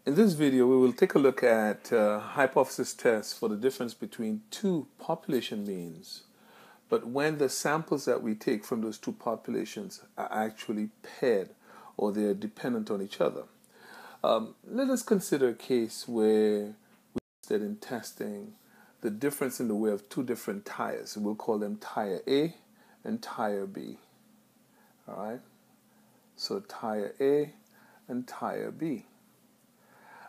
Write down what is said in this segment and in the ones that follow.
In this video, we will take a look at hypothesis tests for the difference between two population means, but when the samples that we take from those two populations are actually paired or they are dependent on each other. Let us consider a case where we interested in testing the difference in the weight of two different tires. We'll call them tire A and tire B. All right? So tire A and tire B.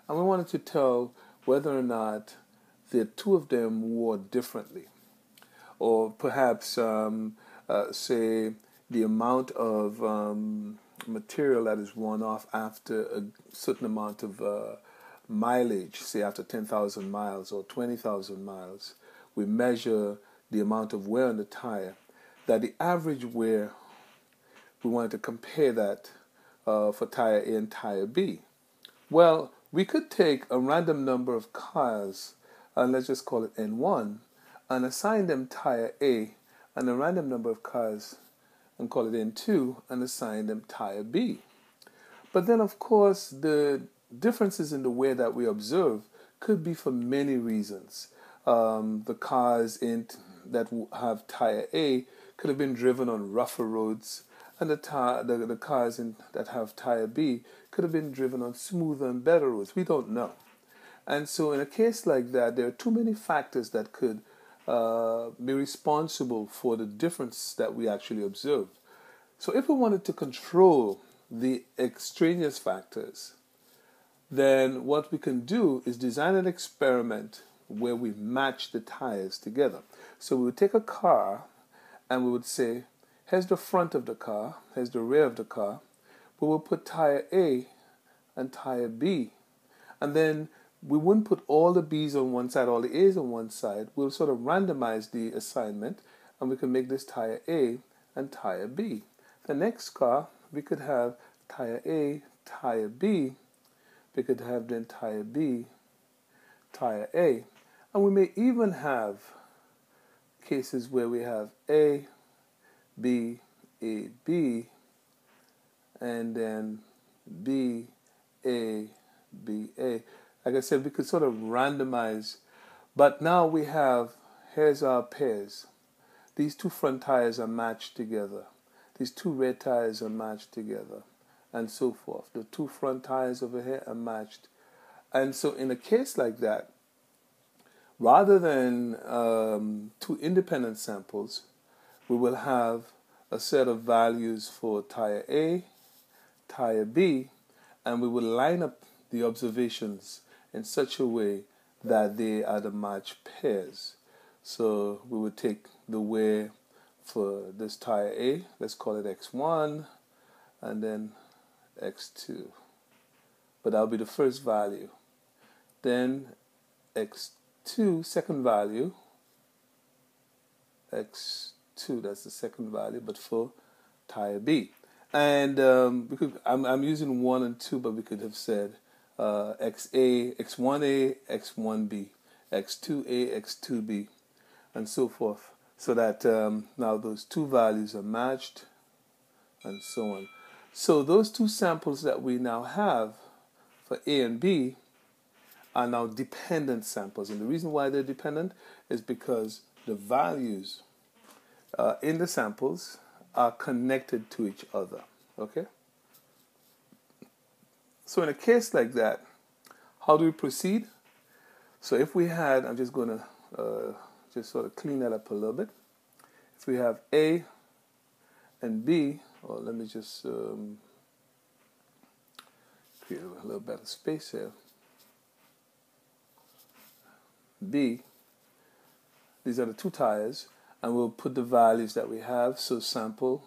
And we wanted to tell whether or not the two of them wore differently. Or perhaps, say, the amount of material that is worn off after a certain amount of mileage, say after 10,000 miles or 20,000 miles. We measure the amount of wear on the tire, that the average wear, we wanted to compare that for tire A and tire B. Well, we could take a random number of cars, and let's just call it N1, and assign them tire A, and a random number of cars, and call it N2, and assign them tire B. But then, of course, the differences in the wear that we observe could be for many reasons. The cars that have tire A could have been driven on rougher roads, and the cars that have tire B could have been driven on smoother and better roads. We don't know. And so in a case like that, there are too many factors that could be responsible for the difference that we actually observe. So if we wanted to control the extraneous factors, then what we can do is design an experiment where we match the tires together. So we would take a car and we would say, here's the front of the car, here's the rear of the car. We will put tire A and tire B. And then we wouldn't put all the B's on one side, all the A's on one side. We'll sort of randomize the assignment, and we can make this tire A and tire B. The next car, we could have tire A, tire B. We could have then tire B, tire A. And we may even have cases where we have A, B, A, B, and then B, A, B, A. Like I said, we could sort of randomize, but now we have, here's our pairs. These two front tires are matched together. These two rear tires are matched together, and so forth. The two front tires over here are matched. And so in a case like that, rather than two independent samples, we will have a set of values for tire A, tire B, and we will line up the observations in such a way that they are the matched pairs. So we would take the wear for this tire A, let's call it X1, and then X2. But that'll be the first value. Then X2, second value, X2, that's the second value, but for tire B. And I'm using 1 and 2, but we could have said XA, X1A, X1B, X2A, X2B, and so forth. So that now those two values are matched, and so on. So those two samples that we now have for A and B are now dependent samples. And the reason why they're dependent is because the values in the samples are connected to each other. Okay? So in a case like that, how do we proceed? So if we had, I'm just going to just sort of clean that up a little bit. If we have A and B, or let me just create a little better space here. B, these are the two tires, and we'll put the values that we have. So sample,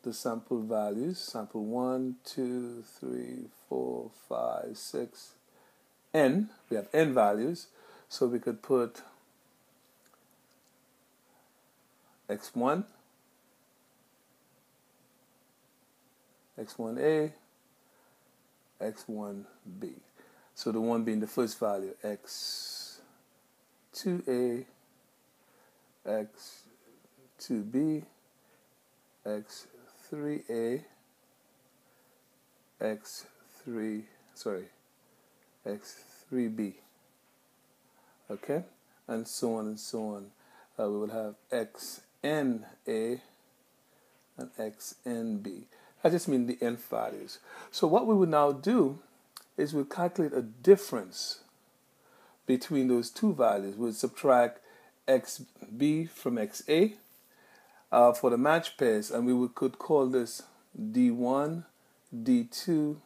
the sample values, sample 1, 2, 3, 4, 5, 6, N. We have N values, so we could put X1, X1A, X1B. So the 1 being the first value, X2A, X2B, X3A, X3, x3b, okay, and so on and so on. We will have xna and xnb. I just mean the nth values. So what we would now do is we'll calculate a difference between those two values. We'll subtract xb from xa for the match pairs, and we could call this d1, d2,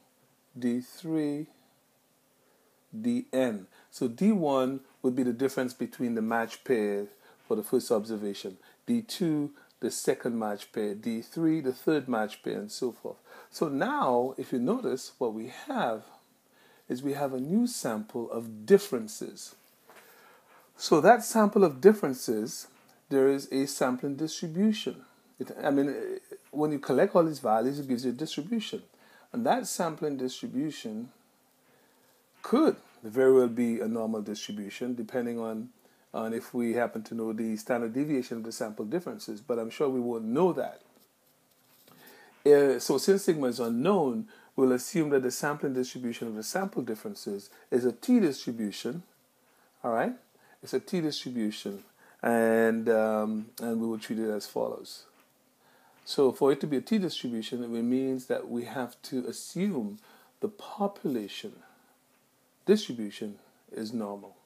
d3, dn. So d1 would be the difference between the match pair for the first observation, d2 the second match pair, d3 the third match pair, and so forth. So now, if you notice, what we have is we have a new sample of differences. So that sample of differences, there is a sampling distribution. When you collect all these values, it gives you a distribution. And that sampling distribution could very well be a normal distribution, depending on if we happen to know the standard deviation of the sample differences, but I'm sure we won't know that. So since sigma is unknown, we'll assume that the sampling distribution of the sample differences is a t distribution, all right? It's a t distribution, and we will treat it as follows. So for it to be a t distribution, it means that we have to assume the population distribution is normal.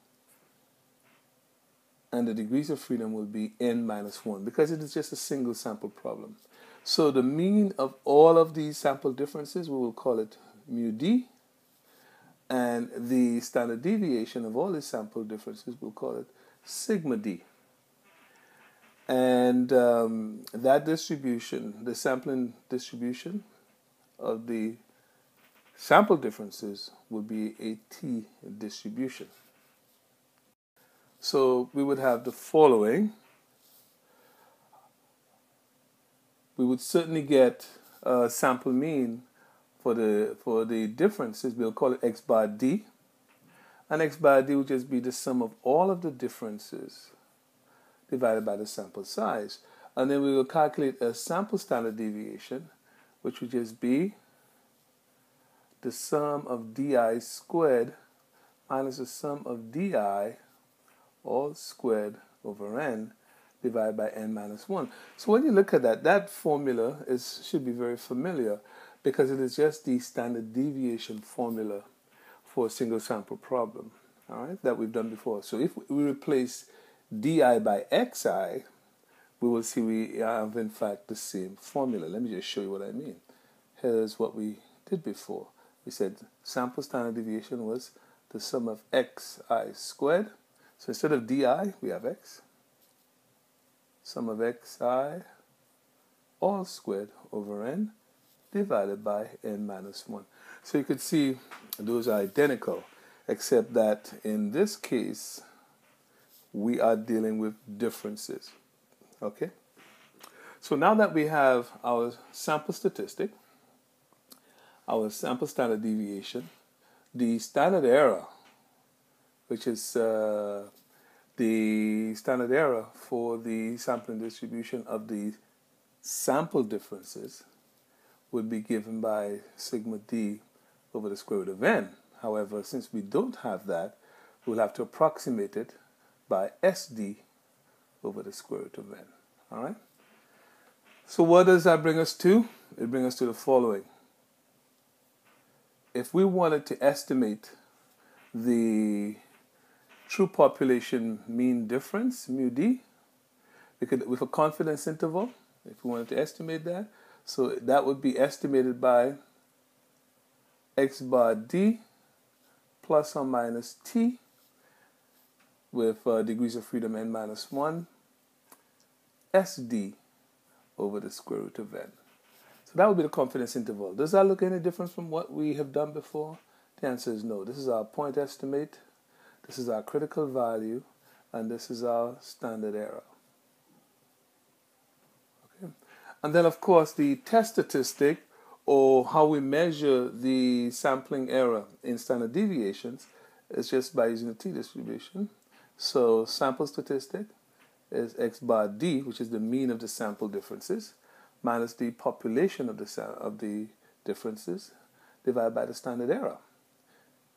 And the degrees of freedom will be n minus 1 because it is just a single sample problem. So the mean of all of these sample differences, we will call it mu d, and the standard deviation of all these sample differences, we'll call it sigma d. And that distribution, the sampling distribution of the sample differences, will be a t distribution. So we would have the following. We would certainly get a sample mean for the differences. We'll call it x bar d, and x bar d will just be the sum of all of the differences divided by the sample size. And then we will calculate a sample standard deviation, which would just be the sum of di squared minus the sum of di all squared over n divided by n minus 1. So when you look at that, that formula should be very familiar because it is just the standard deviation formula for a single sample problem, all right, that we've done before. So if we replace di by xi, we will see we have in fact the same formula. Let me just show you what I mean. Here's what we did before. We said sample standard deviation was the sum of xi squared. So instead of di, we have x. Sum of xi all squared over n divided by n minus 1. So you could see those are identical, except that in this case, we are dealing with differences. Okay? So now that we have our sample statistic, our sample standard deviation, the standard error, which is the standard error for the sampling distribution of the sample differences, would be given by sigma d over the square root of n. However, since we don't have that, we'll have to approximate it by sd over the square root of n. All right? So what does that bring us to? It brings us to the following. If we wanted to estimate the true population mean difference, mu d, we could, with a confidence interval, if we wanted to estimate that, so that would be estimated by x bar d plus or minus t with degrees of freedom n minus 1 sd over the square root of n. So that would be the confidence interval. Does that look any different from what we have done before? The answer is no. This is our point estimate, this is our critical value, and this is our standard error. Okay. And then, of course, the test statistic, or how we measure the sampling error in standard deviations, is just by using the t-distribution. So sample statistic is x bar d, which is the mean of the sample differences, minus the population of the differences, divided by the standard error.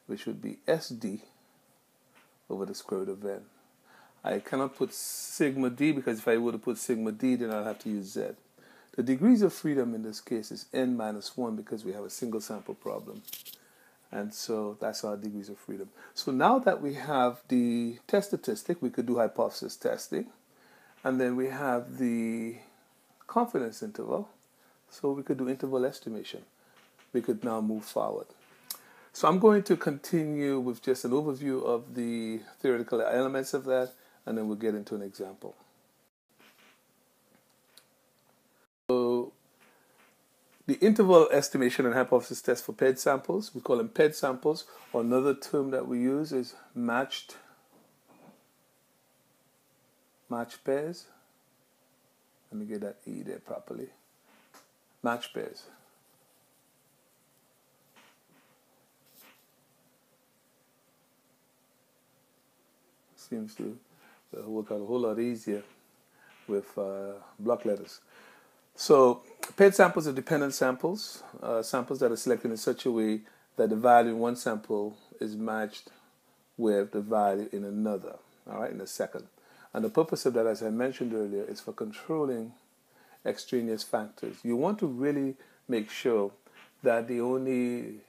which would be SD over the square root of n. I cannot put sigma d because if I were to put sigma d, then I'll have to use z. The degrees of freedom in this case is n minus 1 because we have a single sample problem. And so that's our degrees of freedom. So now that we have the test statistic, we could do hypothesis testing. And then we have the confidence interval. So we could do interval estimation. We could now move forward. So I'm going to continue with just an overview of the theoretical elements of that, and then we'll get into an example. So the interval estimation and hypothesis test for PED samples, we call them PED samples, or another term that we use is matched pairs. Let me get that E there properly. Matched pairs. Seems to work out a whole lot easier with block letters. So paired samples are dependent samples, samples that are selected in such a way that the value in one sample is matched with the value in another, all right, in a second. And the purpose of that, as I mentioned earlier, is for controlling extraneous factors. You want to really make sure that the only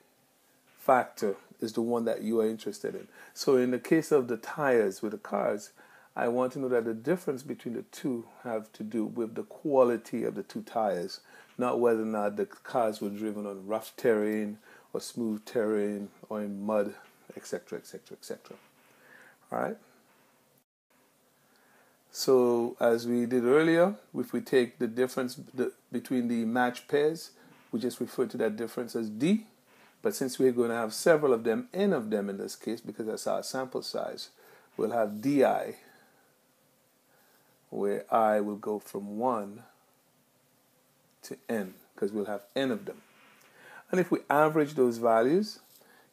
factor is the one that you are interested in. So in the case of the tires with the cars, I want to know that the difference between the two have to do with the quality of the two tires, not whether or not the cars were driven on rough terrain or smooth terrain or in mud, etc., etc., etc. All right? So as we did earlier, if we take the difference between the matched pairs, we just refer to that difference as D. But since we're going to have several of them, n of them in this case, because that's our sample size, we'll have DI, where I will go from 1 to n, because we'll have n of them. And if we average those values,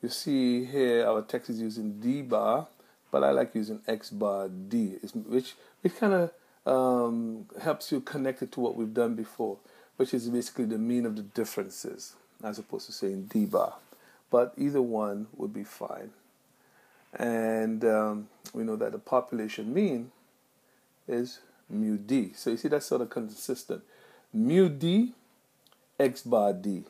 you see here our text is using D bar, but I like using X bar D, which kind of helps you connect it to what we've done before, which is basically the mean of the differences, as opposed to saying D bar. But either one would be fine. And we know that the population mean is mu D. So you see that's sort of consistent. Mu D, X bar D.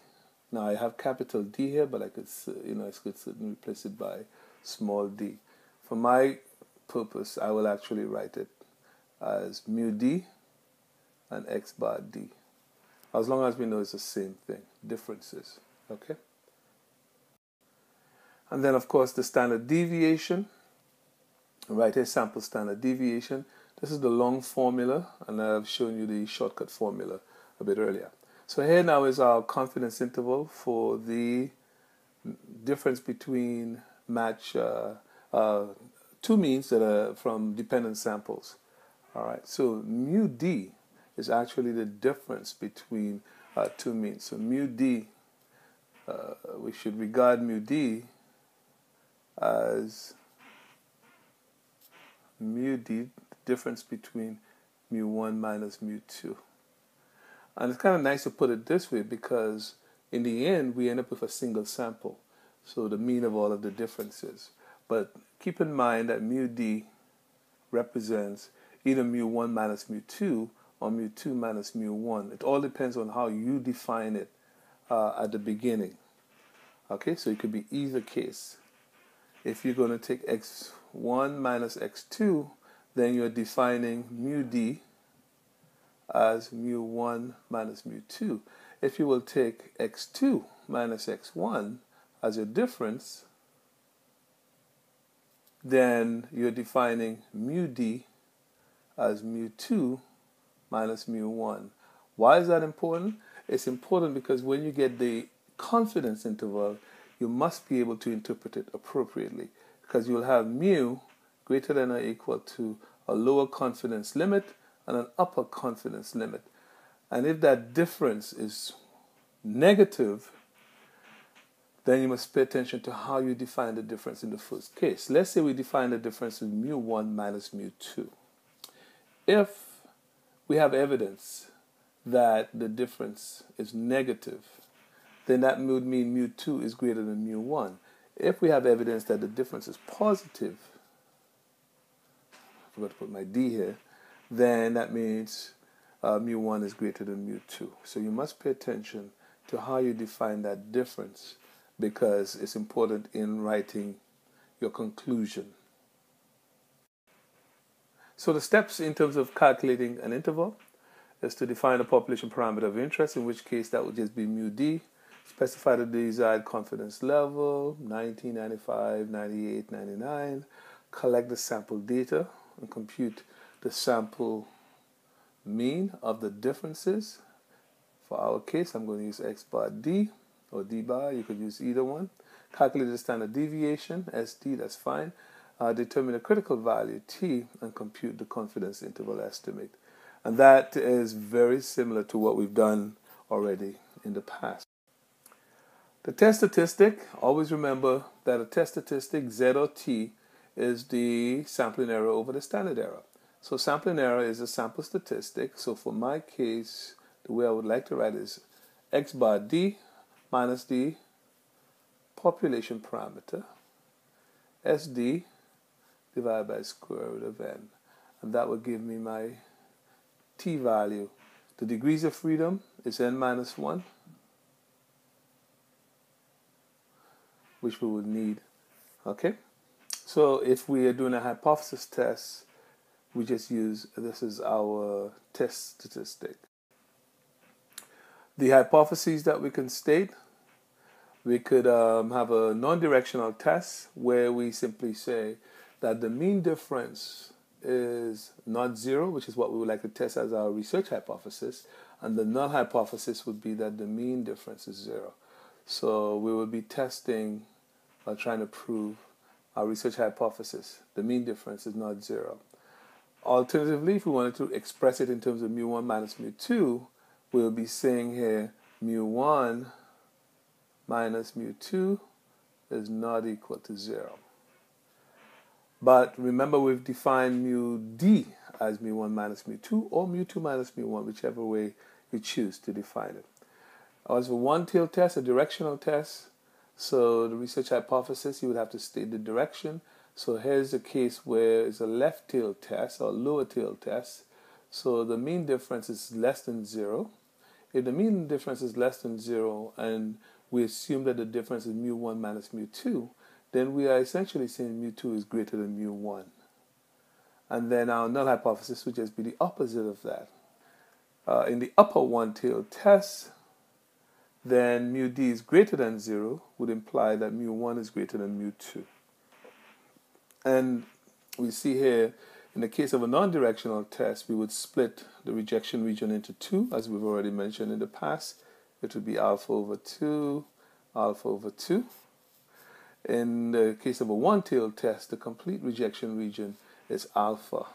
Now I have capital D here, but I could, I could certainly replace it by small d. For my purpose, I will actually write it as mu D and X bar D. As long as we know it's the same thing, differences, okay? And then, of course, the standard deviation. Right here, sample standard deviation. This is the long formula, and I've shown you the shortcut formula a bit earlier. So here now is our confidence interval for the difference between two means that are from dependent samples. All right, so mu D is actually the difference between two means. So mu D, we should regard mu D as mu D, the difference between mu1 minus mu2. And it's kind of nice to put it this way because in the end we end up with a single sample, so the mean of all of the differences. But keep in mind that mu D represents either mu1 minus mu2 or mu2 minus mu1. It all depends on how you define it at the beginning. Okay, so it could be either case. If you're going to take x1 minus x2, then you're defining mu D as mu1 minus mu2. If you will take x2 minus x1 as a difference, then you're defining mu D as mu2 minus mu1. Why is that important? It's important because when you get the confidence interval, you must be able to interpret it appropriately, because you'll have mu greater than or equal to a lower confidence limit and an upper confidence limit. And if that difference is negative, then you must pay attention to how you define the difference in the first case. Let's say we define the difference as mu1 minus mu2. If we have evidence that the difference is negative, then that would mean mu2 is greater than mu1. If we have evidence that the difference is positive, I forgot to put my D here, then that means mu1 is greater than mu2. So you must pay attention to how you define that difference, because it's important in writing your conclusion. So the steps in terms of calculating an interval is to define a population parameter of interest, in which case that would just be mu d, specify the desired confidence level, 90, 95, 98, 99, collect the sample data and compute the sample mean of the differences. For our case, I'm going to use x bar d or d bar, you could use either one. Calculate the standard deviation, SD, that's fine. Determine a critical value, T, and compute the confidence interval estimate. And that is very similar to what we've done already in the past. The test statistic, always remember that a test statistic, Z or T, is the sampling error over the standard error. So sampling error is a sample statistic. So for my case, the way I would like to write is x bar d minus the population parameter, SD, divided by square root of n. And that would give me my t value. The degrees of freedom is n minus 1, which we would need. Okay? So if we are doing a hypothesis test, we just use, this is our test statistic. The hypotheses that we can state, we could have a non-directional test where we simply say that the mean difference is not 0, which is what we would like to test as our research hypothesis, and the null hypothesis would be that the mean difference is 0. So we will be testing or trying to prove our research hypothesis. The mean difference is not 0. Alternatively, if we wanted to express it in terms of mu1 minus mu2, we'll be saying here mu1 minus mu2 is not equal to 0. But remember, we've defined mu d as mu1 minus mu2 or mu2 minus mu1, whichever way you choose to define it. As for one-tail test, a directional test, so the research hypothesis, you would have to state the direction. So here's a case where it's a left-tail test or lower-tail test. So the mean difference is less than 0. If the mean difference is less than 0 and we assume that the difference is mu1 minus mu2, then we are essentially saying mu2 is greater than mu1. And then our null hypothesis would just be the opposite of that. In the upper one-tailed test, then mu d is greater than 0 would imply that mu1 is greater than mu2. And we see here, in the case of a non-directional test, we would split the rejection region into 2, as we've already mentioned in the past. It would be alpha over 2, alpha over 2. In the case of a one-tailed test, the complete rejection region is alpha.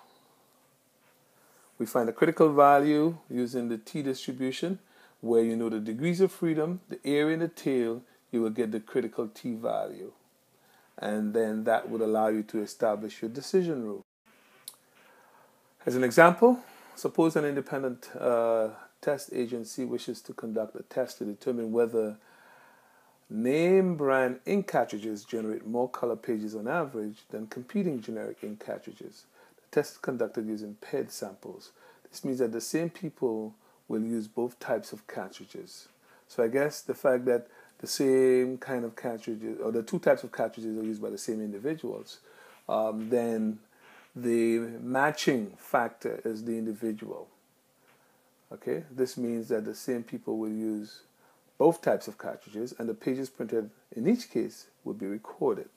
We find a critical value using the t distribution, where you know the degrees of freedom, the area in the tail, you will get the critical t value. And then that would allow you to establish your decision rule. As an example, suppose an independent test agency wishes to conduct a test to determine whether name brand ink cartridges generate more color pages on average than competing generic ink cartridges. The test is conducted using paired samples. This means that the same people will use both types of cartridges. So I guess the fact that the same kind of cartridges, or the two types of cartridges, are used by the same individuals, then the matching factor is the individual. Okay, this means that the same people will use both types of cartridges, and the pages printed in each case will be recorded.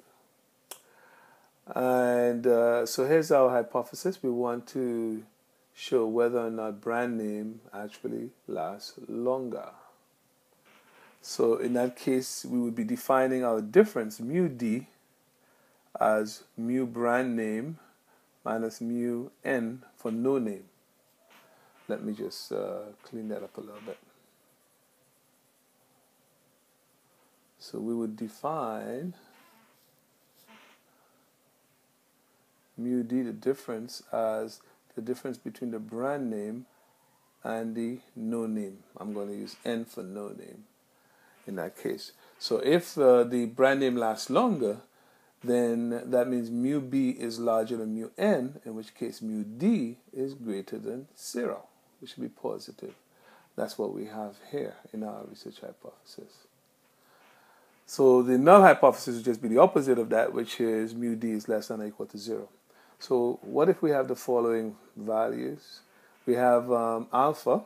And so here's our hypothesis. We want to show whether or not brand name actually lasts longer. So in that case, we would be defining our difference, mu d, as mu brand name minus mu n for no name. Let me just clean that up a little bit. So we would define mu d, the difference, as the difference between the brand name and the no name. I'm going to use n for no name in that case. So if the brand name lasts longer, then that means mu B is larger than mu N, in which case mu D is greater than 0, which should be positive. That's what we have here in our research hypothesis. So the null hypothesis would just be the opposite of that, which is mu D is less than or equal to 0. So what if we have the following values? We have alpha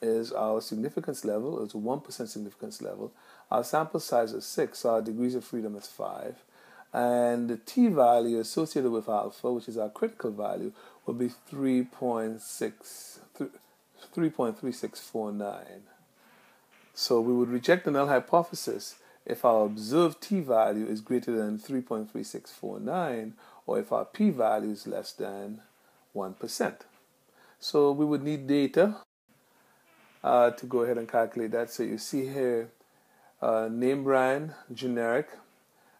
is our significance level, it's a 1% significance level. Our sample size is 6, so our degrees of freedom is 5. And the t-value associated with alpha, which is our critical value, will be 3.3649. So we would reject the null hypothesis if our observed t-value is greater than 3.3649 or if our p-value is less than 1%. So we would need data to go ahead and calculate that. So you see here name brand, generic,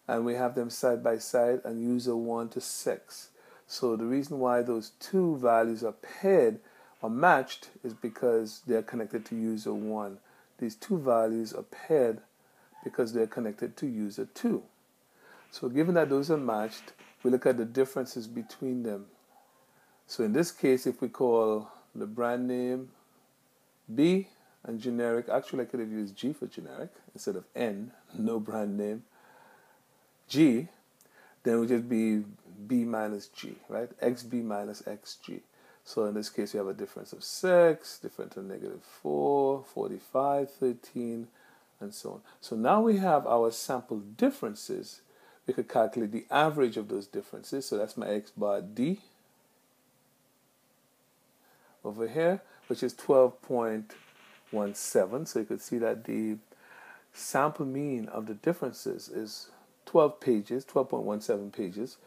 and we have them side by side and user 1 to 6. So the reason why those two values are paired or matched is because they're connected to user 1. These two values are paired because they're connected to user 2. So given that those are matched, we look at the differences between them. So in this case, if we call the brand name B and generic, actually I could have used G for generic instead of N, no brand name, G, then it would just be B minus G, right? XB minus XG. So in this case, we have a difference of 6, difference of -4, 45, 13, and so on. So now we have our sample differences. We could calculate the average of those differences. So that's my X bar D over here, which is 12.17. So you could see that the sample mean of the differences is 12 pages, 12.17 pages,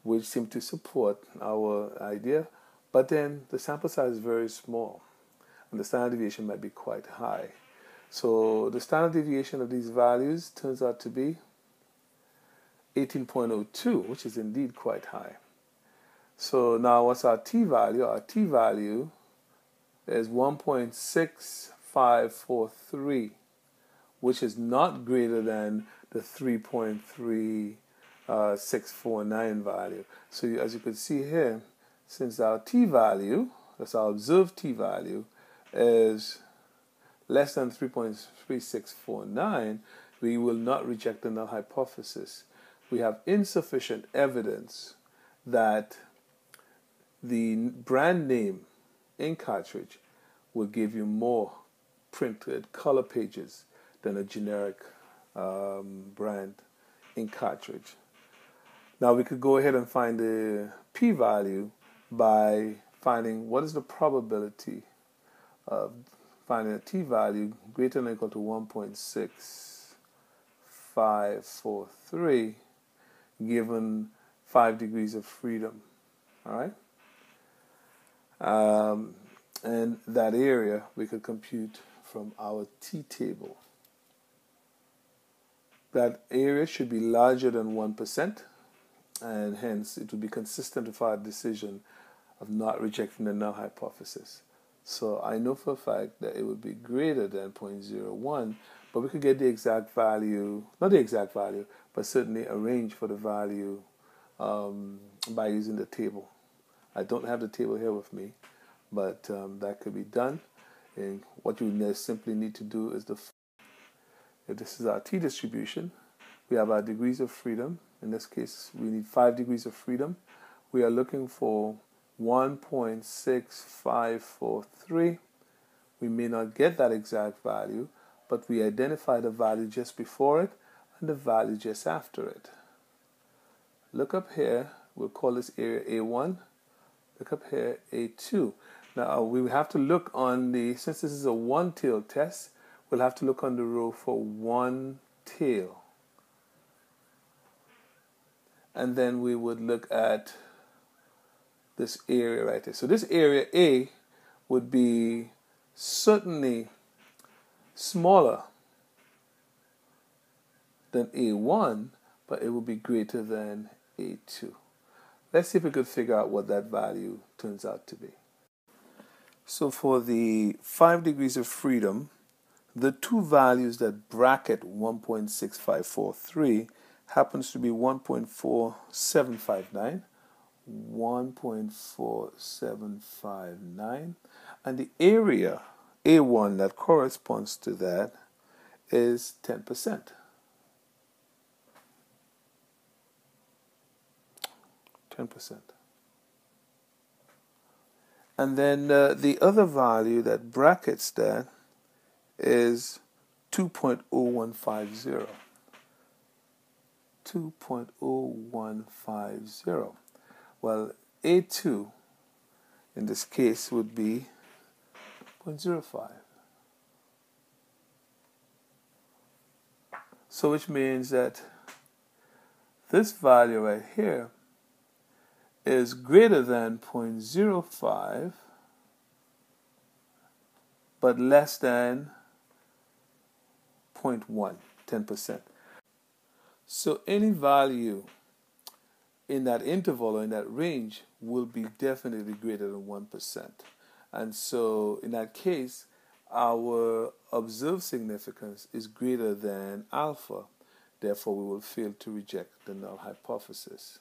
which seem to support our idea. But then the sample size is very small, and the standard deviation might be quite high. So the standard deviation of these values turns out to be 18.02, which is indeed quite high. So now what's our t-value? Our t-value is 1.6543, which is not greater than the 3.3649 value. So as you can see here, since our t-value, that's our observed t-value, is less than 3.3649, we will not reject the null hypothesis. We have insufficient evidence that the brand name ink cartridge will give you more printed color pages than a generic brand ink cartridge. Now we could go ahead and find the p-value by finding what is the probability of finding a t-value greater than or equal to 1.6543 given 5 degrees of freedom. All right? And that area we could compute from our t-table. That area should be larger than 1%, and hence it would be consistent with our decision of not rejecting the null hypothesis. So I know for a fact that it would be greater than 0.01, but we could get the exact value, not the exact value, but certainly a range for the value by using the table. I don't have the table here with me, but that could be done. And what you simply need to do is if this is our t distribution, we have our degrees of freedom. In this case, we need 5 degrees of freedom. We are looking for 1.6543. We may not get that exact value, but we identify the value just before it and the value just after it. Look up here. We'll call this area A1. Look up here, A2. Now we have to look on since this is a one-tail test, we'll have to look on the row for one tail. And then we would look at this area right here. So this area A would be certainly smaller than A1, but it would be greater than A2. Let's see if we could figure out what that value turns out to be. So for the 5 degrees of freedom, the two values that bracket 1.6543 happens to be 1.4759, 1.4759, and the area A1 that corresponds to that is 10%. 10%. And then the other value that brackets that is 2.0150. 2.0150. Well, A2 in this case would be 0.05. So which means that this value right here is greater than 0.05 but less than 0.1, 10%. So any value in that interval or in that range will be definitely greater than 1%. And so in that case, our observed significance is greater than alpha. Therefore, we will fail to reject the null hypothesis.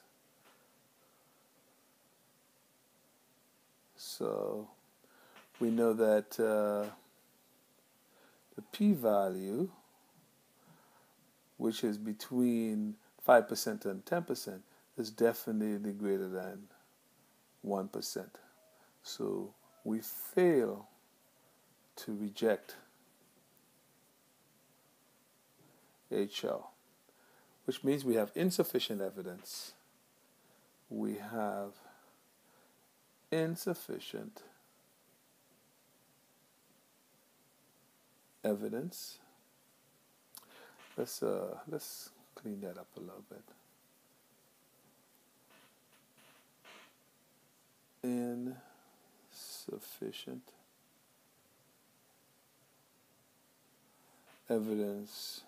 So we know that the p-value, which is between 5% and 10%, is definitely greater than 1%. So we fail to reject HL, which means we have insufficient evidence. We have insufficient evidence. Let's clean that up a little bit. Insufficient evidence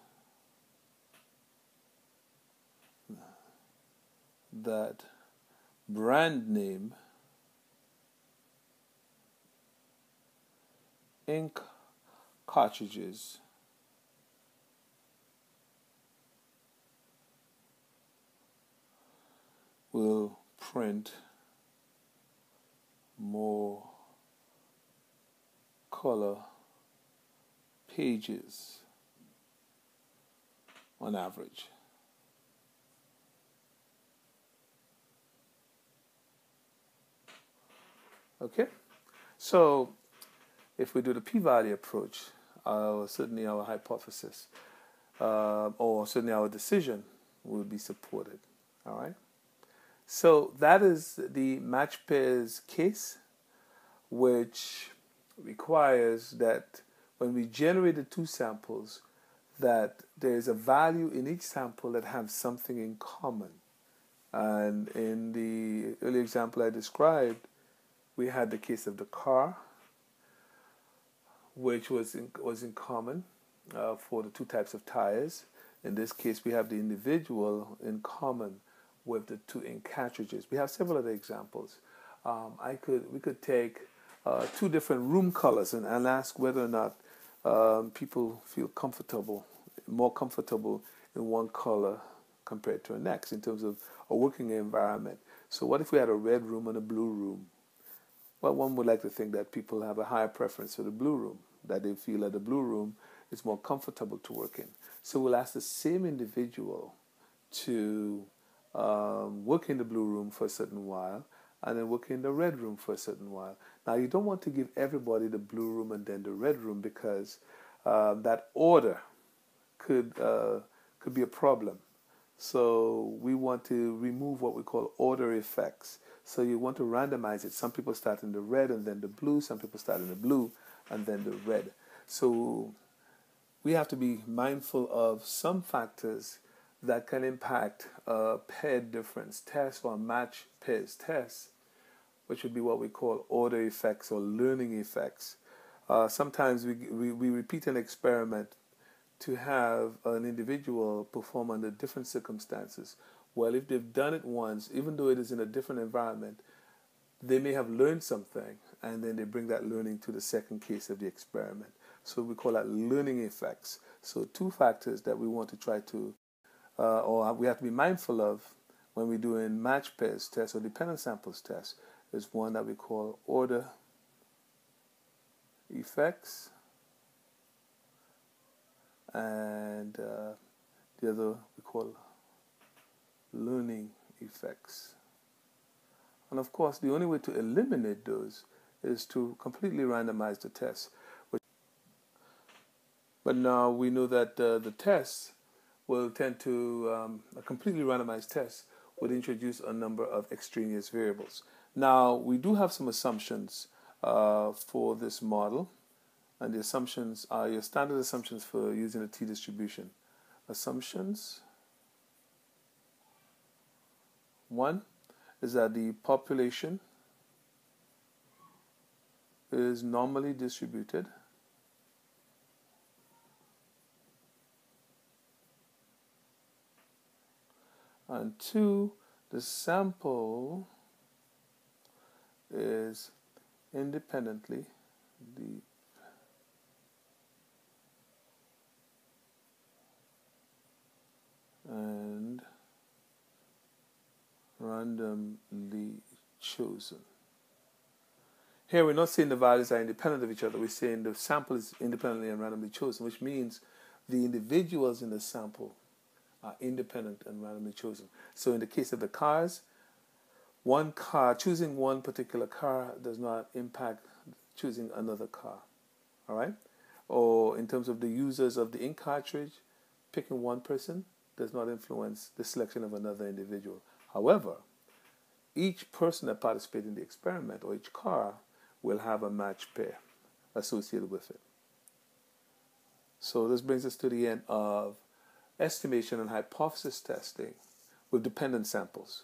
that brand name ink cartridges will print more color pages on average. Okay, so if we do the p-value approach, certainly our hypothesis, or certainly our decision, will be supported. All right. So that is the match pairs case, which requires that when we generate the two samples, that there is a value in each sample that have something in common. And in the earlier example I described, we had the case of the car, which was in common for the two types of tires. In this case, we have the individual in common with the two ink cartridges. We have several other examples. We could take two different room colors and ask whether or not people feel more comfortable in one color compared to the next in terms of a working environment. So what if we had a red room and a blue room? Well, one would like to think that people have a higher preference for the blue room, that they feel that the blue room is more comfortable to work in. So we'll ask the same individual to work in the blue room for a certain while and then work in the red room for a certain while. Now, you don't want to give everybody the blue room and then the red room because that order could be a problem. So we want to remove what we call order effects. So you want to randomize it. Some people start in the red and then the blue. Some people start in the blue and then the red. So we have to be mindful of some factors that can impact paired difference test or match pairs test, which would be what we call order effects or learning effects. Sometimes we repeat an experiment to have an individual perform under different circumstances. Well, if they've done it once, even though it is in a different environment, they may have learned something, and then they bring that learning to the second case of the experiment. So we call that learning effects. So two factors that we want to try to, or we have to be mindful of when we're doing match pairs tests or dependent samples tests is one that we call order effects, and the other we call learning effects. And of course, the only way to eliminate those is to completely randomize the test. But now we know that the tests will tend to, a completely randomized test would introduce a number of extraneous variables. Now, we do have some assumptions for this model, and the assumptions are your standard assumptions for using a t-distribution. Assumptions. One is that the population is normally distributed. And two, the sample is independently deep and randomly chosen. Here we're not saying the values are independent of each other, we're saying the sample is independently and randomly chosen, which means the individuals in the sample are independent and randomly chosen. So in the case of the cars, one car, choosing one particular car does not impact choosing another car. All right? Or in terms of the users of the ink cartridge, picking one person does not influence the selection of another individual. However, each person that participates in the experiment or each car will have a match pair associated with it. So this brings us to the end of estimation and hypothesis testing with dependent samples.